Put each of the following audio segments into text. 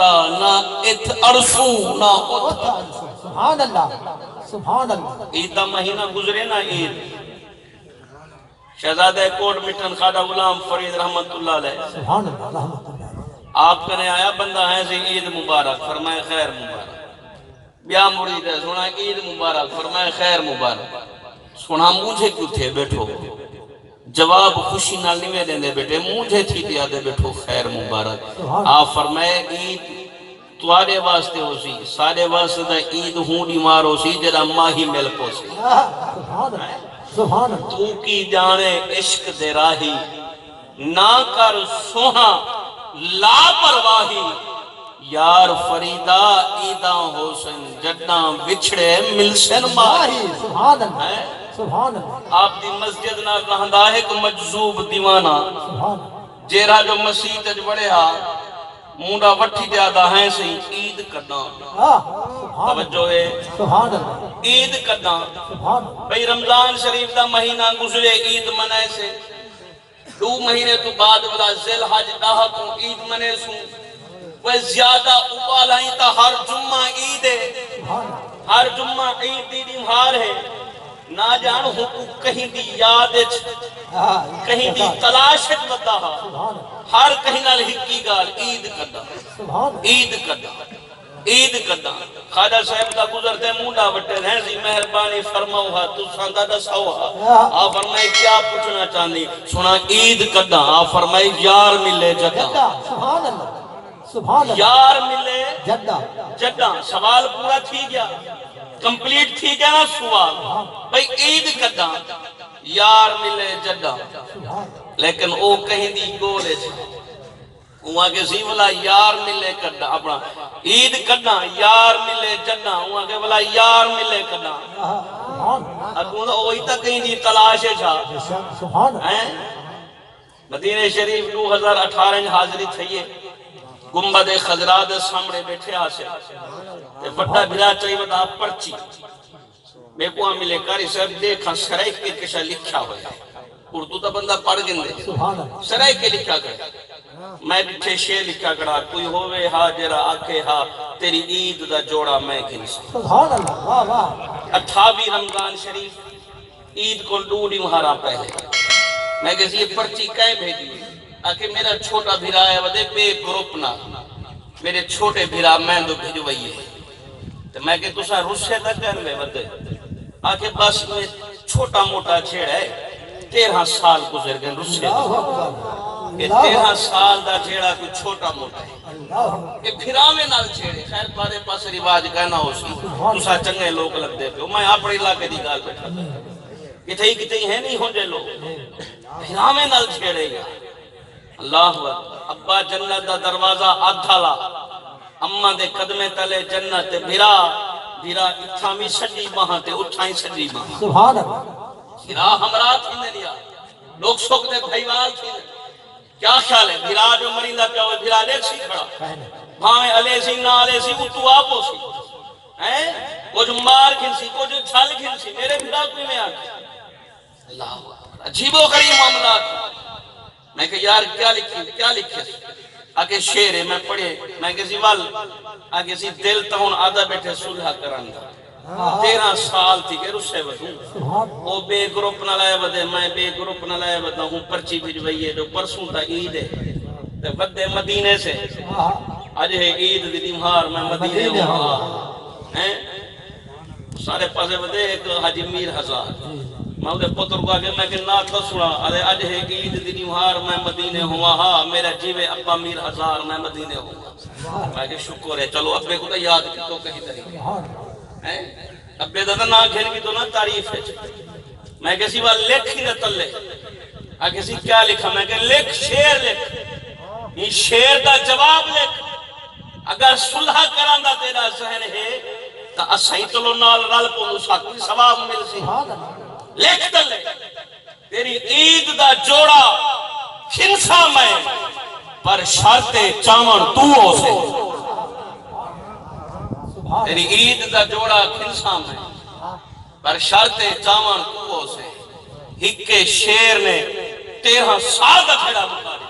نہ ات ارسو نہ ات. سبحان اللہ سبحان اللہ. عید دا مہینہ گزرے نا عید. شہزادہ کوٹ مٹن خواجہ غلام فرید رحمت اللہ علیہ سبحان اللہ رحمت اللہ. آپ کنے آیا بندہ ہے سی عید مبارک فرمائے خیر مبارک. بیا مرید ہے سنا عید مبارک فرمائے خیر مبارک. سنا مجھے کیوں تھے بیٹھو جواب خوشی نال نہیں دیں دے بیٹے مجھے تھی دیا دے بیٹھو خیر مبارک. آپ فرمائے عید توارے واسطے ہو سی سارے واسطے دا عید ہوں دیمار ہو سی جڑا ماہی مل پو سی. سبحان اللہ سبحان اللہ. تو کی جانے عشق دے راہی نہ کر سوہاں لا پرواہی. یار فریدہ عیداں حسن جڈاں بچھڑے ملسن ماہی. سبحان اللہ سبحان اللہ. آپ دی مسجد نہ رہندا ہے کہ مجذوب دیوانہ سبحان جیرا جو مسیح تج بڑے ہا مونڈا وٹھی دیا دا ہیں سی عید کڈاں. اللہ توجہ ہے سبحان اللہ عید کڈاں. سبحان اللہ. بھئی رمضان شریف دا مہینہ گزرے عید منائے سے 2 مہینے تو بعد بلا ذی الحج ڈاہ کو عید منے سوں. وہ زیادہ اوپال آئیں تا ہر جمعہ عید ہے ہر جمعہ عید دی دیمہار ہے. نہ جان حقوق کہیں دی یاد کہیں دی تلاش ودا ہر کہیں نال ہکی گال عید کدا عید کدا عید کدا. خواجہ صاحب دا گزرتے مونڈا وٹے ہیں سی مہربانی فرماؤ ہا تو ساندا دساؤ ہا. آپ فرمائے کیا پوچھنا چاہنی سنا عید کدا. آپ فرمائے یار ملے جدا. سبحان اللہ سبحان اللہ. یار ملے جدہ جدا. سوال پورا تھی گیا کمپلیٹ تھی گیا نا سوال. بھئی عید کدا یار ملے جدا لیکن او کہیں دی گولے چھے وہاں کے سی والا یار ملے کدا اپنا عید کدا یار ملے جدا وہاں کے والا یار ملے کدا اکون اوہی تا کہیں دی تلاش چھا. سبحان مدینہ شریف 2018 حاضری تھئیے گنبد خضرا دے سامنے بیٹھے آسے تے بڑا بھلا چاہی بتا پرچی میں کو ملے کاری صاحب دیکھا سرائک کے کشا لکھا ہویا اردو تا بندہ پڑھ گندے سرائک کے لکھا کرے. میں بیٹھے شے لکھا کرا کوئی ہووے ہا جرا آکھے ہا تیری عید دا جوڑا میں گھنسا. سبحان اللہ واہ واہ. 28 رمضان شریف عید کو 2 مہارا پہلے میں کہسی یہ پرچی کہیں بھیجی آکے میرا چھوٹا بھیرا ہے ودے بے گروپ نہ میرے چھوٹے بھیرا میں دو بھیجوئیے تو میں کہ تسا رسے تک کرنے ودے آکے بس میں چھوٹا موٹا چھیڑ ہے 13 سال گزر گئے رسے کہ 13 سال دا چھیڑا کوئی چھوٹا موٹا ہے کہ بھیرا میں نال چھیڑے خیر پارے پاس رواج کہنا ہو سی تسا چنگے لوگ لگ دے پہ میں اپنی علاقے دی گال بیٹھا کتھئی کتھئی ہے نہیں ہوں جے لوگ بھیرا میں نال چھیڑے گا. اللہ ابا جنت دا دروازہ آدھالا اممہ دے قدمے تلے جنت بھیرا بھیرا اتھامی سجی ماہاں تے اٹھائیں سجی ماہاں. سبحان اللہ. بھیرا ہمراہ تھی لیا لوگ سوک دے بھائیوال تھی کیا خیال ہے بھیرا جو مرندہ پیا ہوئے بھیرا دیکھ سی کھڑا بھاویں علیہ سی نہ علیہ سی اتو آپو سی کچھ مار کھنسی کچھ چھل کھنسی میرے بھیرا کوئی میں آگیا. اللہ عجیب و غریب معاملات. میں کہ یار کیا لکھے آگے شیر ہے میں پڑھے میں کہ زیوال آگے سی دل تاؤن آدھا بیٹھے صلحہ کرانگا 13 سال تھی کہ رسے ودوں وہ بے گروپ نہ لائے ودے میں بے گروپ نہ لائے ودہ ہوں پرچی بھجوئیے جو پرسوں تا عید ہے ودے مدینے سے آج ہے عید دی دیمہار میں مدینے ہوں سارے پاسے ودے ایک حاجی میر ہزار میں انہیں پتر کو آگے میں کہ نات نہ سنا ارے آج ہے عید دی دیمہار میں مدینے ہوا ہا میرا جیوے ابا میر ہزار میں مدینے ہوا. میں کہ شکر ہے چلو ابے کو تو یاد کی تو کہیں طریقے ابے دادا نہ گھر کی تو نہ تعریف ہے. میں کہ سیوا لکھ ہی نہ تلے آگے سی کیا لکھا میں کہ لکھ شیر لکھ یہ شیر دا جواب لکھ اگر صلح کراندہ تیرا ذہن ہے تو اسائی تلو نال رل کو اسا کوئی ثواب مل سی. لکھ دلے تیری عید دا جوڑا کھنسا میں پر شرط چاون تو ہو سے. تیری عید دا جوڑا کھنسا میں پر شرط چاون تو ہو سے. ہکے شیر نے 13 سال دا کھڑا بکاری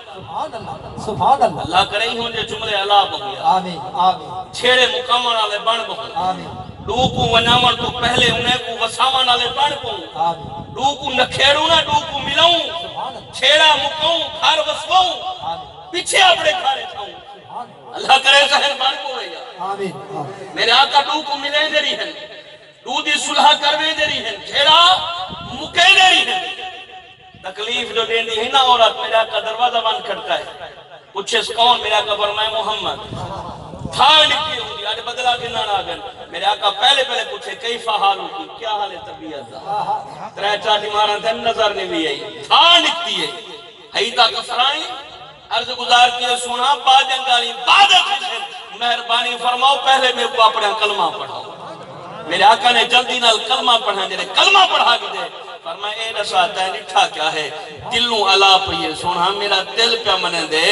سبحان اللہ اللہ کرے ہی ہوں جو جملے علا بہیا آمین آمین چھیڑے مقامن والے بن بہیا آمین ڈو کو ونامن تو پہلے انہیں کو وسامن والے بن پوں آمین ڈو کو نکھیڑوں نہ ڈو کو ملاؤں سبحان اللہ چھیڑا مکاؤں گھر وسواؤں آمین پیچھے اپنے گھرے کھاؤں سبحان اللہ اللہ کرے ذہن بن پوئے آمین آمین میرے آقا ڈو کو ملے دری ہیں ڈو دی صلح کروے دری ہیں چھیڑا مکے دری ہیں تکلیف جو دین دی ہے نا عورت میرے آقا دروازہ بند کھڑتا ہے پوچھے کون میرے آقا فرمائے محمد تھاڑ لکھی ہوں گی آج بدلا کے نہ گن میرے آقا پہلے پوچھے کیفا حال ہوگی کیا حال ہے طبیعت دا ترے چاٹی مارا تھے نظر نہیں بھی آئی تھاڑ لکھتی ہے حیدہ کفرائیں عرض گزار کیے سونا با جنگالی بادت مہربانی فرماؤ پہلے میں کو اپنا کلمہ پڑھاؤ میرے آقا نے جلدی نال کلمہ پڑھا جنہیں کلمہ پڑھا بھی دے فرمائے اے نشاتا ہے نٹھا کیا ہے دلوں علا پہیے سونا میرا دل پہ منے دے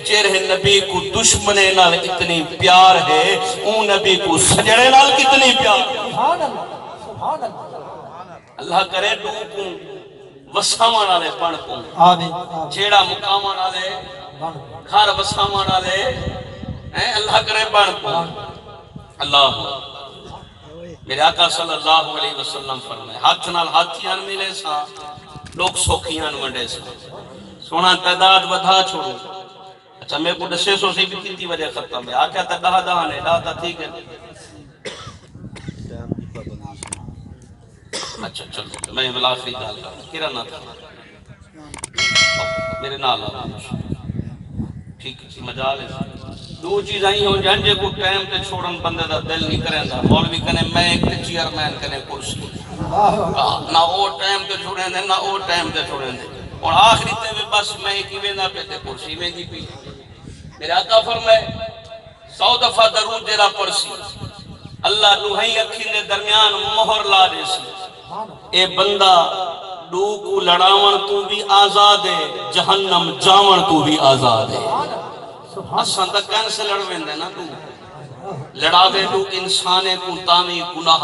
چہرے نبی کو دشمنے نال اتنی پیار ہے اون نبی کو سجڑے نال کتنی پیار ہے سبحان اللہ سبحان اللہ اللہ کرے ڈوکوں وسامان آلے پڑھ پوں آمین آمین چھیڑا مقامان آلے گھر وسامان آلے اللہ کرے پڑھ پوں اللہ میرے آقا صلی اللہ علیہ وسلم فرمائے ہاتھ نال ہاتھیاں ملے سا لوگ سوکھیاں منڈے سا سونا تعداد بدھا چھوڑو اچھا میں کو 600 سے بھی کتنی وجہ ختم ہے آکھا تا دہا دہانے ڈاتا ٹھیک ہے اچھا چلو میں بلاخری گال کرتا کیرا نہ تھا میرے نال آتا ٹھیک ہے مجال ہے دو چیز آئی ہوں جانجے کو ٹائم تے چھوڑن بندے دا دل نہیں کریں دا مولوی کنے میں ایک تے چیئرمین کنے کرسی نہ او ٹائم تے چھوڑیں دے نہ او ٹائم تے چھوڑیں دے اور آخری تے بھی بس میں ایک ہی ویندہ پہ تے کرسی میں دی پی میرے آقا فرمائے 100 دفعہ درود دیرا پرسی اللہ لوہی اکھی نے درمیان مہر لا دے سی اے بندہ ڈو کو لڑاون تو بھی آزاد ہے جہنم جاون تو بھی آزاد ہے اساں دا کینسل لڑویندے نا تو لڑاوے تو انسانے کو تامی گناہ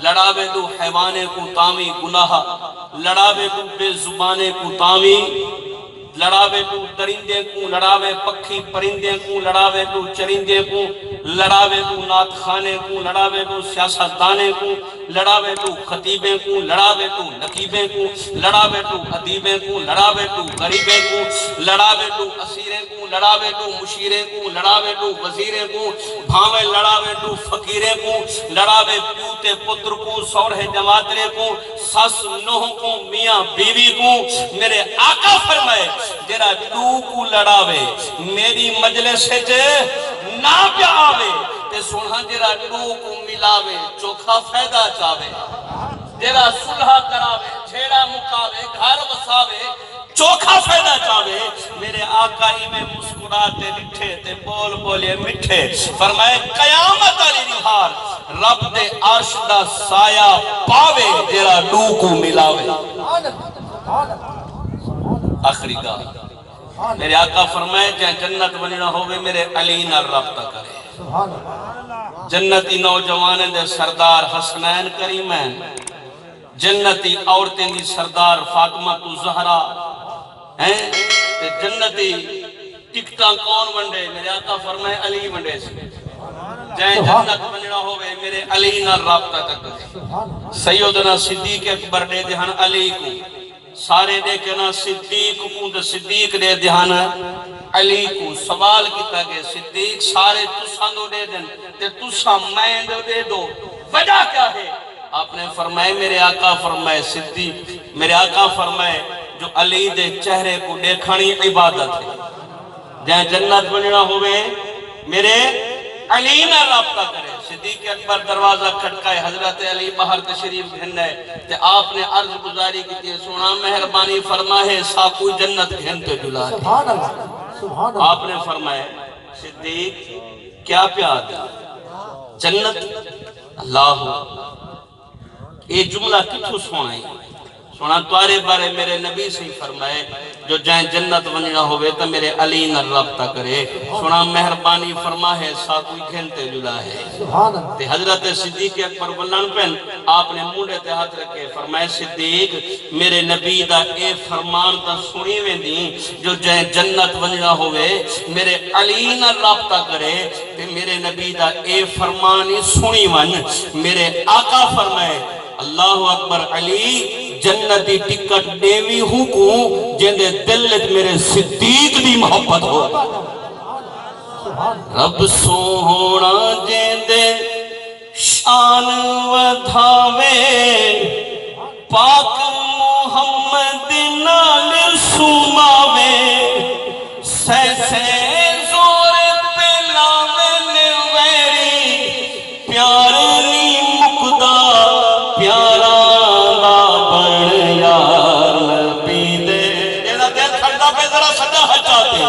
لڑاوے تو حیوانے کو تامی گناہ لڑاوے تو بے زبانے کو تامی لڑاوے تو درندے کو لڑاوے پکھی پرندے کو لڑاوے تو چرندے کو لڑاوے تو نات خانے کو لڑاوے تو سیاستدانے کو لڑاوے تو خطیبیں کو لڑاوے تو نقیبیں کو لڑاوے تو ادیبیں کو لڑاوے تو غریبیں کو لڑاوے تو اسیریں کو لڑاوے تو مشیریں کو لڑاوے تو وزیریں کو بھاوے لڑاوے تو فقیریں کو لڑاوے پیوتے پتر کو سورہ جماعترے کو سس نوح کو میاں بیوی کو میرے آقا فرمائے جرا ڈو کو لڑاوے میری مجلس سے نہ پہ آوے تے سنہا جرا ڈو کو ملاوے چوکھا فیدہ چاوے جرا صلح کراوے چھیڑا مکاوے گھر وساوے چوکھا فیدہ چاوے میرے آقا ہی میں مسکراتے لٹھے تے بول بولے مٹھے فرمائے قیامت علی نہار رب دے عرش دا سایہ پاوے جرا ڈو کو ملاوے آخری کا میرے آقا فرمائے جہاں جنت بننا ہوئے میرے علی نہ رابطہ کرے جنتی نوجوان دے سردار حسنین کریمین جنتی عورتیں دی سردار فاطمہ تو زہرا جنتی ٹکٹاں کون ونڈے میرے آقا فرمائے علی ونڈے سے جہاں جنت بننا ہوئے میرے علی نہ رابطہ کرے سیدنا صدیق اکبر دے دہن علی کو سارے دے کے نا صدیق کو صدیق دے دہن علی کو سوال کیتا گئے صدیق سارے تساں دو دے دن تے تساں میں دے دو وجہ کیا ہے آپ نے فرمائے میرے آقا فرمائے صدیق میرے آقا فرمائے جو علی دے چہرے کو دیکھانی عبادت ہے جہاں جنت بننا ہوئے میرے علی نہ رابطہ کرے صدیق اکبر دروازہ کھٹکائے حضرت علی باہر تشریف گھن ہے تے آپ نے عرض گزاری کی تھی سونا مہربانی فرمائے ساکوئی جنت گھن تے جلا دے آپ نے فرمائے صدیق کیا پیاد جنت اللہ یہ جملہ کتھو سونا ہے سونا توارے بارے میرے نبی سے فرمائے جو جائیں جنت ونجنا ہوئے تو میرے علی نہ رابطہ کرے سونا مہربانی فرما ہے ساکوئی گھنٹے جلا ہے سبحان اللہ تے حضرت صدیق اکبر بلن پہن آپ نے مونڈے تے ہاتھ رکھے فرمائے صدیق میرے نبی دا اے فرمان تا سنی ویندی جو جائیں جنت ونجنا ہوئے میرے علی نہ رابطہ کرے تے میرے نبی دا اے فرمانی سنی ون میرے آقا فرمائے اللہ اکبر علی جنتی ٹکٹ دیوی ہوں کو جندے دلت میرے صدیق دی محبت ہو رب سوہنا جندے شان ودھاوے پاک محمد نال سوماوے سیسے زور پہ لاوے نویری پیار نی مقدہ پیارا دا بڑھ یار نبی دے جینا دل کھڑا پہ ذرا سجا ہچاتے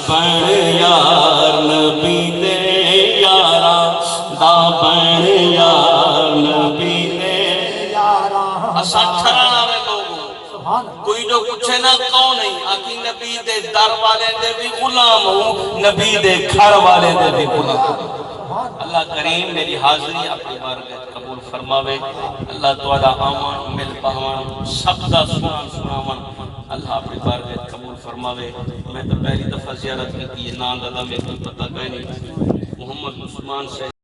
بڑھ یار نبی دے یارا دا بڑھ یار نبی دے اسا ٹھرانا رہے لوگوں کوئی جو کچھ نہ کون نہیں آکی نبی دے در والے دے بھی غلام ہوں نبی دے گھر والے دے بھی غلام ہوں اللہ کریم میری حاضری اپنی بارگاہ قبول فرماوے اللہ تعالیٰ آمان مل پہوان سبدہ سنامان اللہ اپنی بارگاہ قبول فرماوے میں تو پہلی دفعہ زیارت کی یہ نام دادا میں کوئی پتہ کہیں نہیں محمد عثمان سے